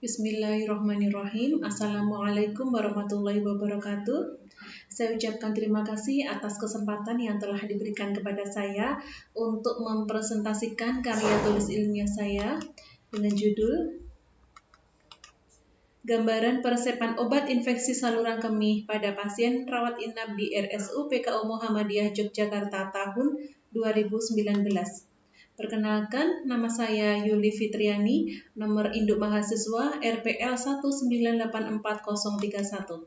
Bismillahirrahmanirrahim. Assalamualaikum warahmatullahi wabarakatuh. Saya ucapkan terima kasih atas kesempatan yang telah diberikan kepada saya untuk mempresentasikan karya tulis ilmiah saya dengan judul Gambaran Peresepan Obat Infeksi Saluran Kemih pada Pasien Rawat Inap di RSU PKU Muhammadiyah Yogyakarta tahun 2019. Perkenalkan, nama saya Yuli Fitriani, nomor induk mahasiswa RPL 1984031.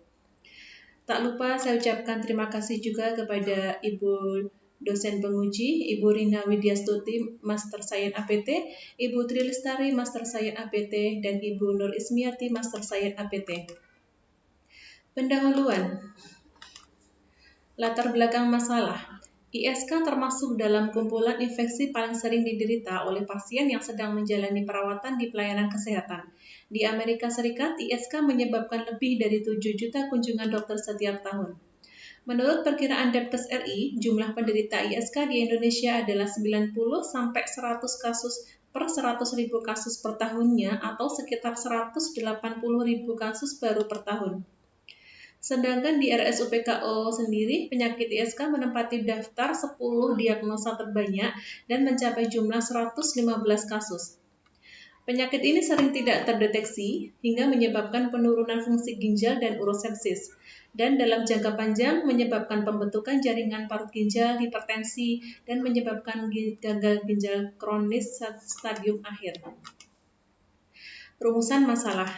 Tak lupa saya ucapkan terima kasih juga kepada Ibu dosen penguji, Ibu Rina Widyastuti, Master Sains APT, Ibu Tri Lestari, Master Sains APT, dan Ibu Nur Ismiati, Master Sains APT. Pendahuluan. Latar belakang masalah. ISK termasuk dalam kumpulan infeksi paling sering diderita oleh pasien yang sedang menjalani perawatan di pelayanan kesehatan. Di Amerika Serikat, ISK menyebabkan lebih dari 7 juta kunjungan dokter setiap tahun. Menurut perkiraan Depkes RI, jumlah penderita ISK di Indonesia adalah 90 sampai 100 kasus per 100.000 kasus per tahunnya atau sekitar 180.000 kasus baru per tahun. Sedangkan di RSU PKO sendiri, penyakit ISK menempati daftar 10 diagnosa terbanyak dan mencapai jumlah 115 kasus. Penyakit ini sering tidak terdeteksi hingga menyebabkan penurunan fungsi ginjal dan urosepsis, dan dalam jangka panjang menyebabkan pembentukan jaringan parut ginjal, hipertensi, dan menyebabkan gagal ginjal kronis stadium akhir. Rumusan masalah.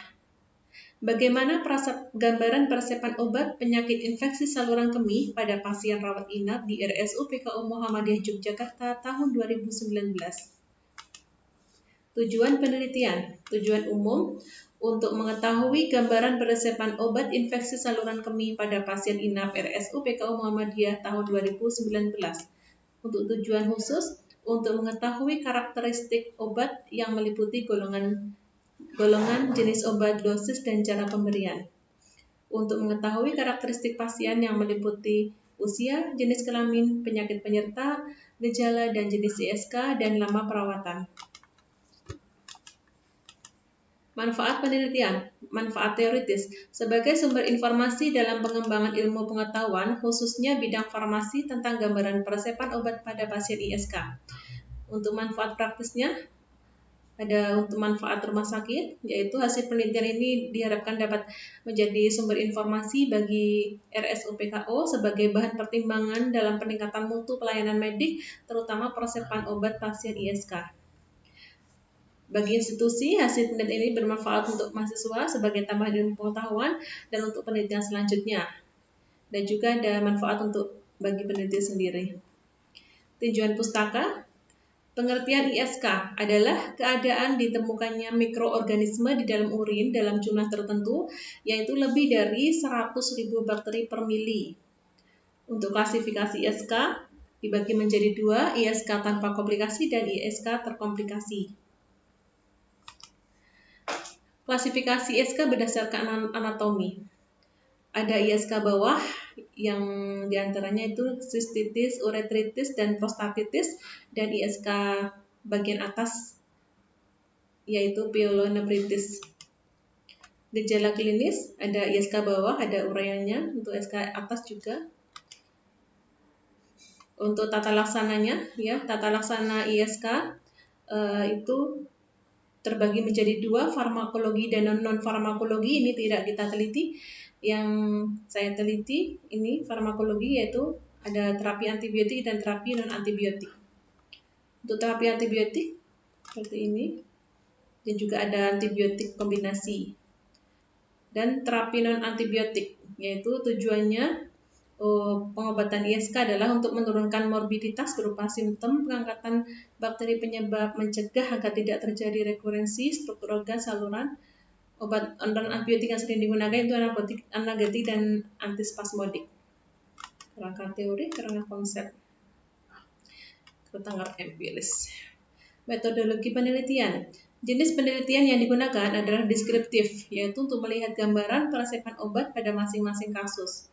Bagaimana gambaran peresepan obat penyakit infeksi saluran kemih pada pasien rawat inap di RSU PKU Muhammadiyah Yogyakarta tahun 2019? Tujuan penelitian. Tujuan umum untuk mengetahui gambaran peresepan obat infeksi saluran kemih pada pasien inap RSU PKU Muhammadiyah tahun 2019. Untuk tujuan khusus, untuk mengetahui karakteristik obat yang meliputi golongan, jenis obat, dosis, dan cara pemberian. Untuk mengetahui karakteristik pasien yang meliputi usia, jenis kelamin, penyakit penyerta, gejala dan jenis ISK, dan lama perawatan. Manfaat penelitian, manfaat teoritis, sebagai sumber informasi dalam pengembangan ilmu pengetahuan, khususnya bidang farmasi tentang gambaran peresepan obat pada pasien ISK. Untuk manfaat praktisnya, ada untuk manfaat rumah sakit, yaitu hasil penelitian ini diharapkan dapat menjadi sumber informasi bagi RSU PKO sebagai bahan pertimbangan dalam peningkatan mutu pelayanan medik, terutama peresepan obat pasien ISK. Bagi institusi, hasil penelitian ini bermanfaat untuk mahasiswa sebagai tambahan ilmu pengetahuan dan untuk penelitian selanjutnya. Dan juga ada manfaat untuk bagi peneliti sendiri. Tinjauan pustaka. Pengertian ISK adalah keadaan ditemukannya mikroorganisme di dalam urin dalam jumlah tertentu, yaitu lebih dari 100.000 bakteri per mili. Untuk klasifikasi ISK dibagi menjadi 2, ISK tanpa komplikasi dan ISK terkomplikasi. Klasifikasi ISK berdasarkan anatomi. Ada ISK bawah yang diantaranya itu sistitis, uretritis, dan prostatitis, dan ISK bagian atas yaitu pyelonephritis. Gejala klinis ada ISK bawah, ada ureyanya, untuk ISK atas juga. Untuk tata laksananya, tata laksana ISK itu terbagi menjadi 2, farmakologi dan non-farmakologi. Ini tidak kita teliti. Yang saya teliti ini farmakologi, yaitu ada terapi antibiotik dan terapi non-antibiotik. Untuk terapi antibiotik seperti ini, dan juga ada antibiotik kombinasi. Dan terapi non-antibiotik, yaitu tujuannya pengobatan ISK adalah untuk menurunkan morbiditas berupa simptom pengangkatan bakteri penyebab, mencegah agar tidak terjadi rekurensi struktur organ saluran. Obat non-antibiotik yang sering digunakan itu analgetik dan antispasmodik. Kerangka teori, kerangka konsep, ketangkap empiris. Metodologi penelitian. Jenis penelitian yang digunakan adalah deskriptif, yaitu untuk melihat gambaran peresepan obat pada masing-masing kasus.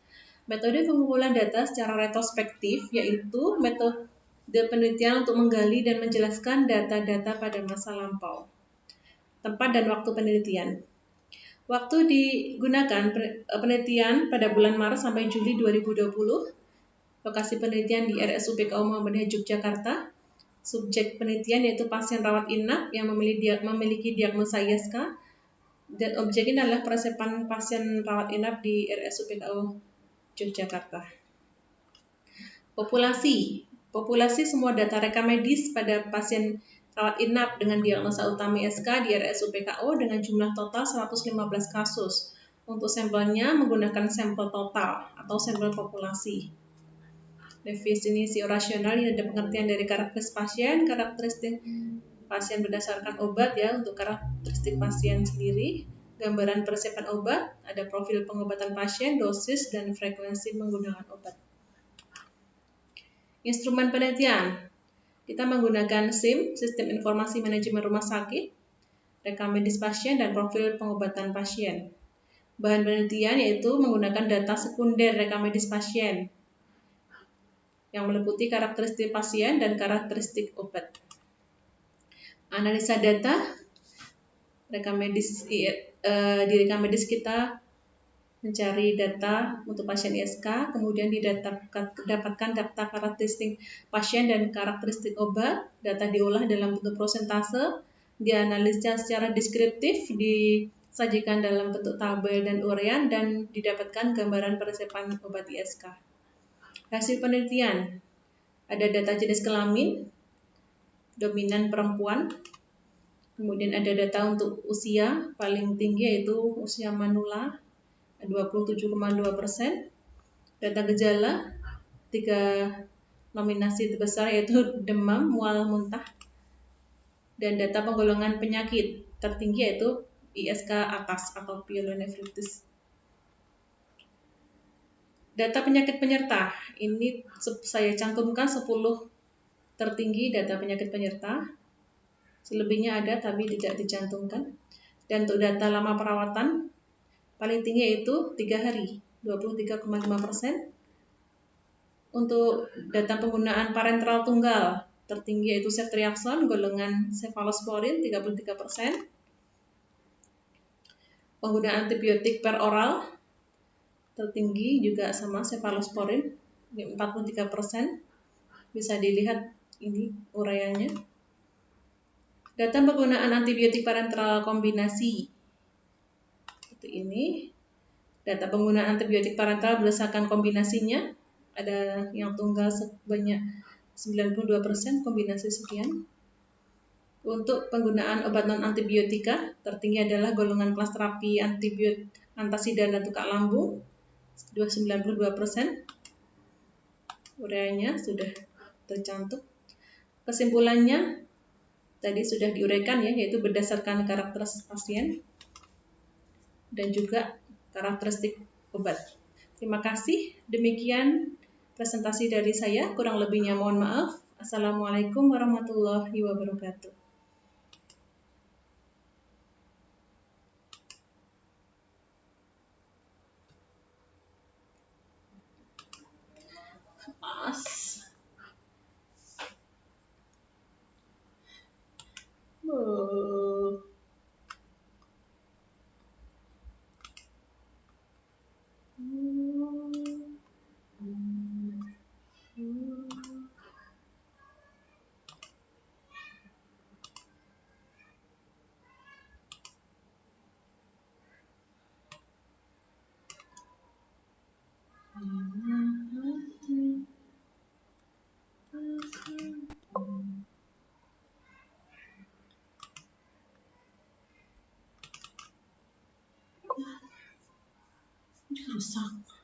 Metode pengumpulan data secara retrospektif, yaitu metode penelitian untuk menggali dan menjelaskan data-data pada masa lampau. Tempat dan waktu penelitian. Waktu digunakan penelitian pada bulan Maret sampai Juli 2020. Lokasi penelitian di RSUD PKU Muhammadiyah Yogyakarta. Subjek penelitian yaitu pasien rawat inap yang memiliki diagnosa ISK. Dan objeknya adalah peresepan pasien rawat inap di RSUD PKU Yogyakarta. Populasi semua data rekam medis pada pasien rawat inap dengan diagnosa utama ISK di RSUD PKU dengan jumlah total 115 kasus. Untuk sampelnya menggunakan sampel total atau sampel populasi. Definisi rasional ini ada pengertian dari karakteristik pasien berdasarkan obat ya, untuk karakteristik pasien sendiri. Gambaran persiapan obat, ada profil pengobatan pasien, dosis, dan frekuensi menggunakan obat. Instrumen penelitian, kita menggunakan SIM, Sistem Informasi Manajemen Rumah Sakit, rekam medis pasien, dan profil pengobatan pasien. Bahan penelitian yaitu menggunakan data sekunder rekam medis pasien yang meliputi karakteristik pasien dan karakteristik obat. Analisa data rekam medis di rekam medis kita mencari data untuk pasien ISK, kemudian didapatkan data karakteristik pasien dan karakteristik obat. Data diolah dalam bentuk prosentase, dianalisa secara deskriptif, disajikan dalam bentuk tabel dan urean, dan didapatkan gambaran peresepan obat ISK. Hasil penelitian, ada data jenis kelamin, dominan perempuan, kemudian ada data untuk usia, paling tinggi yaitu usia manula 27,2%. Data gejala, 3 nominasi terbesar yaitu demam, mual, muntah. Dan data penggolongan penyakit tertinggi yaitu ISK atas atau pyelonefritis. Data penyakit penyerta, ini saya cantumkan 10 tertinggi data penyakit penyerta. Selebihnya ada tapi tidak dicantumkan. Dan untuk data lama perawatan, paling tinggi yaitu 3 hari, 23,5%. Untuk data penggunaan parenteral tunggal, tertinggi yaitu ceftriaxone golongan cefalosporin 33%. Penggunaan antibiotik per oral tertinggi juga sama cefalosporin 43%. Bisa dilihat ini uraiannya. Data penggunaan antibiotik parenteral kombinasi seperti ini. Data penggunaan antibiotik parenteral berdasarkan kombinasinya, ada yang tunggal sebanyak 92%, kombinasi sekian. Untuk penggunaan obat non antibiotika, tertinggi adalah golongan kelas terapi antibiotik antasida dan tukak lambung 92%. Uraiannya sudah tercantum. Kesimpulannya tadi sudah diuraikan ya, yaitu berdasarkan karakteristik pasien dan juga karakteristik obat. Terima kasih. Demikian presentasi dari saya. Kurang lebihnya mohon maaf. Assalamualaikum warahmatullahi wabarakatuh. Rusak.